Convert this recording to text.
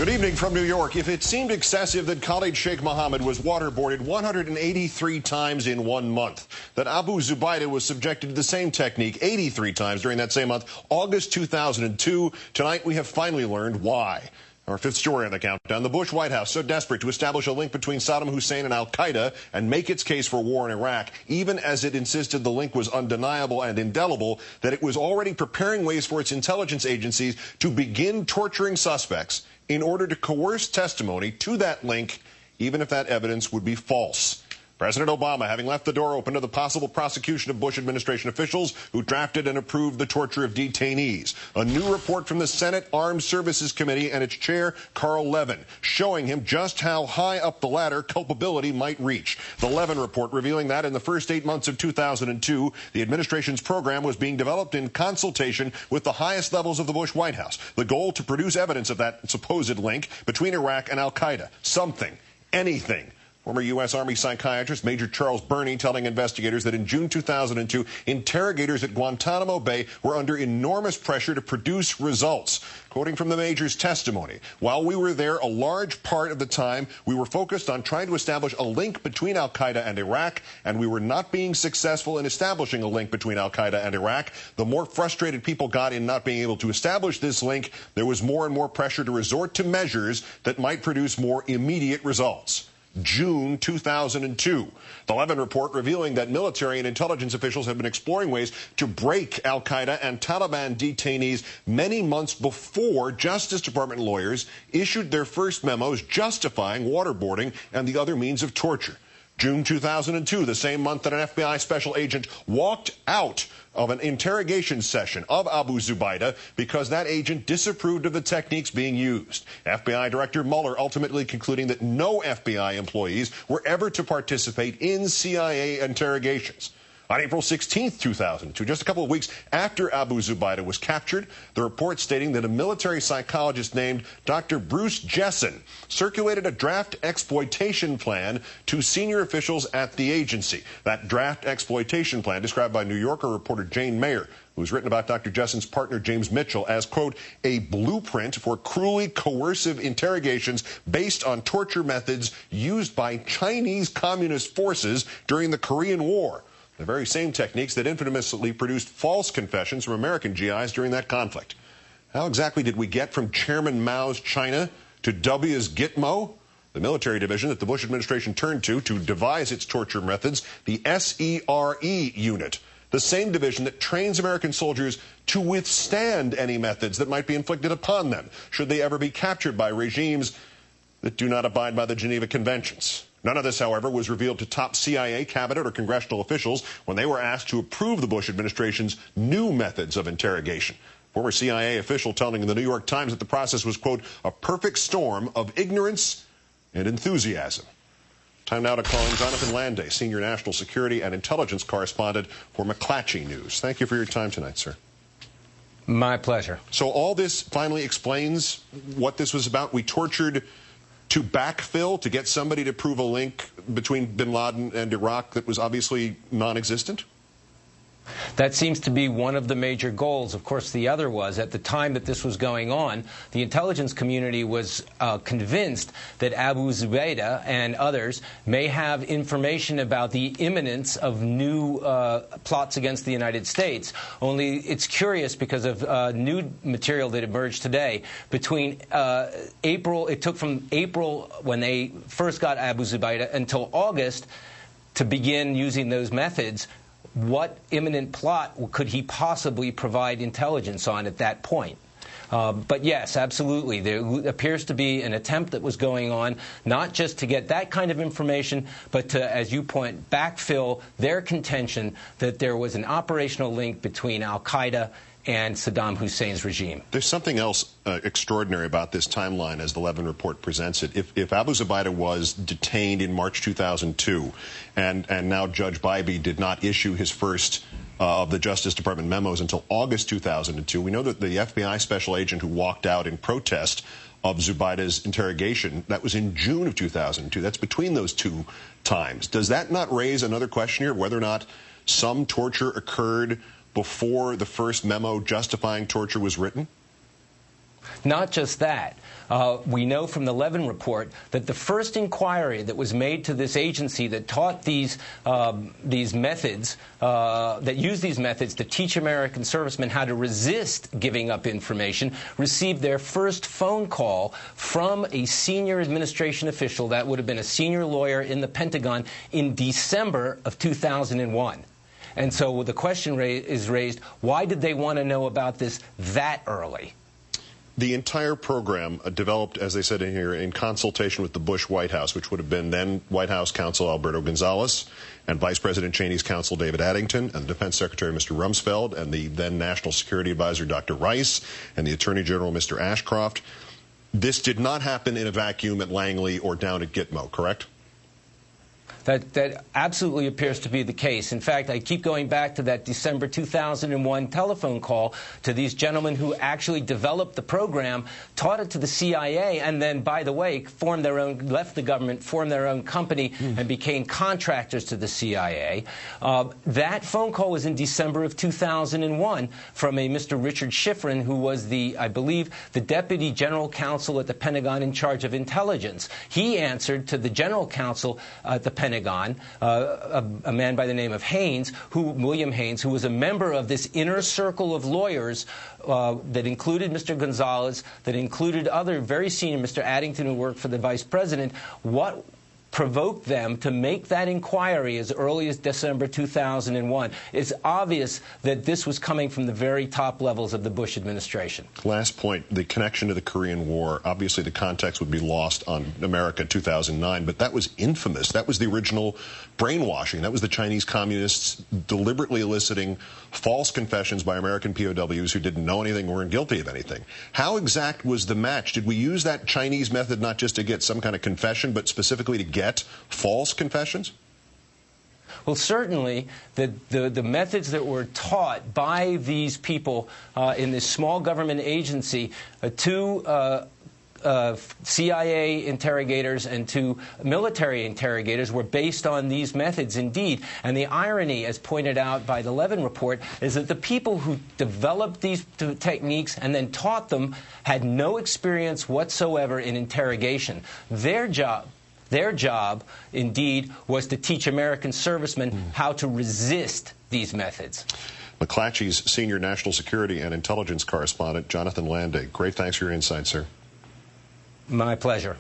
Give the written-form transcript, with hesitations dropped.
Good evening from New York. If it seemed excessive that Khalid Sheikh Mohammed was waterboarded 183 times in 1 month, that Abu Zubaydah was subjected to the same technique 83 times during that same month, August 2002, tonight we have finally learned why. Our fifth story on the countdown, the Bush White House so desperate to establish a link between Saddam Hussein and al-Qaeda and make its case for war in Iraq, even as it insisted the link was undeniable and indelible, that it was already preparing ways for its intelligence agencies to begin torturing suspects in order to coerce testimony to that link, even if that evidence would be false. President Obama having left the door open to the possible prosecution of Bush administration officials who drafted and approved the torture of detainees. A new report from the Senate Armed Services Committee and its chair, Carl Levin, showing him just how high up the ladder culpability might reach. The Levin report revealing that in the first 8 months of 2002, the administration's program was being developed in consultation with the highest levels of the Bush White House. The goal to produce evidence of that supposed link between Iraq and al-Qaeda. Something, anything. Former U.S. Army psychiatrist Major Charles Burney telling investigators that in June 2002, interrogators at Guantanamo Bay were under enormous pressure to produce results. Quoting from the Major's testimony, while we were there a large part of the time, we were focused on trying to establish a link between al-Qaeda and Iraq, and we were not being successful in establishing a link between al-Qaeda and Iraq. The more frustrated people got in not being able to establish this link, there was more and more pressure to resort to measures that might produce more immediate results. June 2002. The Levin report revealing that military and intelligence officials have been exploring ways to break al-Qaeda and Taliban detainees many months before Justice Department lawyers issued their first memos justifying waterboarding and the other means of torture. June 2002, the same month that an FBI special agent walked out of an interrogation session of Abu Zubaydah because that agent disapproved of the techniques being used. FBI Director Mueller ultimately concluding that no FBI employees were ever to participate in CIA interrogations. On April 16, 2002, just a couple of weeks after Abu Zubaydah was captured, the report stating that a military psychologist named Dr. Bruce Jessen circulated a draft exploitation plan to senior officials at the agency. That draft exploitation plan, described by New Yorker reporter Jane Mayer, who's written about Dr. Jessen's partner James Mitchell as, quote, a blueprint for cruelly coercive interrogations based on torture methods used by Chinese communist forces during the Korean War. The very same techniques that infamously produced false confessions from American GIs during that conflict. How exactly did we get from Chairman Mao's China to W's Gitmo? The military division that the Bush administration turned to devise its torture methods, the SERE unit. The same division that trains American soldiers to withstand any methods that might be inflicted upon them, should they ever be captured by regimes that do not abide by the Geneva Conventions. None of this, however, was revealed to top CIA, cabinet, or congressional officials when they were asked to approve the Bush administration's new methods of interrogation. Former CIA official telling the New York Times that the process was, quote, a perfect storm of ignorance and enthusiasm. Time now to call in Jonathan Landay, Senior National Security and Intelligence Correspondent for McClatchy News. Thank you for your time tonight, sir. My pleasure. So all this finally explains what this was about. We tortured to backfill, to get somebody to prove a link between bin Laden and Iraq that was obviously non-existent? That seems to be one of the major goals. Of course, the other was, at the time that this was going on, the intelligence community was convinced that Abu Zubaydah and others may have information about the imminence of new plots against the United States. Only it's curious because of new material that emerged today. Between April, it took from April when they first got Abu Zubaydah until August to begin using those methods. What imminent plot could he possibly provide intelligence on at that point? But yes, absolutely. There appears to be an attempt that was going on, not just to get that kind of information, but to, as you point, backfill their contention that there was an operational link between al-Qaeda and Saddam Hussein's regime. There's something else extraordinary about this timeline as the Levin report presents it. If Abu Zubaydah was detained in March 2002 and now Judge Bybee did not issue his first of the Justice Department memos until August 2002, we know that the FBI special agent who walked out in protest of Zubaydah's interrogation, that was in June of 2002. That's between those two times. Does that not raise another question here, whether or not some torture occurred before the first memo justifying torture was written? Not just that. We know from the Levin report that the first inquiry that was made to this agency that taught these methods, that used these methods to teach American servicemen how to resist giving up information, received their first phone call from a senior administration official, that would have been a senior lawyer in the Pentagon, in December of 2001. And so the question is raised, why did they want to know about this that early? The entire program developed, as they said in here, in consultation with the Bush White House, which would have been then White House counsel Alberto Gonzales and Vice President Cheney's counsel David Addington and the Defense Secretary Mr. Rumsfeld and the then National Security Advisor Dr. Rice and the Attorney General Mr. Ashcroft. This did not happen in a vacuum at Langley or down at Gitmo, correct? That absolutely appears to be the case. In fact, I keep going back to that December 2001 telephone call to these gentlemen who actually developed the program, taught it to the CIA, and then, by the way, left the government, formed their own company, and became contractors to the CIA. That phone call was in December of 2001 from a Mr. Richard Schifrin, who was I believe, the Deputy General Counsel at the Pentagon in charge of intelligence. He answered to the General Counsel at the Pentagon, a man by the name of William Haynes, who was a member of this inner circle of lawyers that included Mr. Gonzales, that included other very senior, Mr. Addington, who worked for the Vice President. What provoked them to make that inquiry as early as December 2001? It's obvious that this was coming from the very top levels of the Bush administration. Last point, the connection to the Korean War. Obviously, the context would be lost on America in 2009, but that was infamous. That was the original brainwashing. That was the Chinese communists deliberately eliciting false confessions by American POWs who didn't know anything, weren't guilty of anything. How exact was the match? Did we use that Chinese method not just to get some kind of confession, but specifically to get false confessions? Well, certainly the methods that were taught by these people in this small government agency to CIA interrogators and to military interrogators were based on these methods indeed. And the irony, as pointed out by the Levin report, is that the people who developed these techniques and then taught them had no experience whatsoever in interrogation. Their job, indeed, was to teach American servicemen how to resist these methods. McClatchy's senior national security and intelligence correspondent, Jonathan Landay. Great thanks for your insight, sir. My pleasure.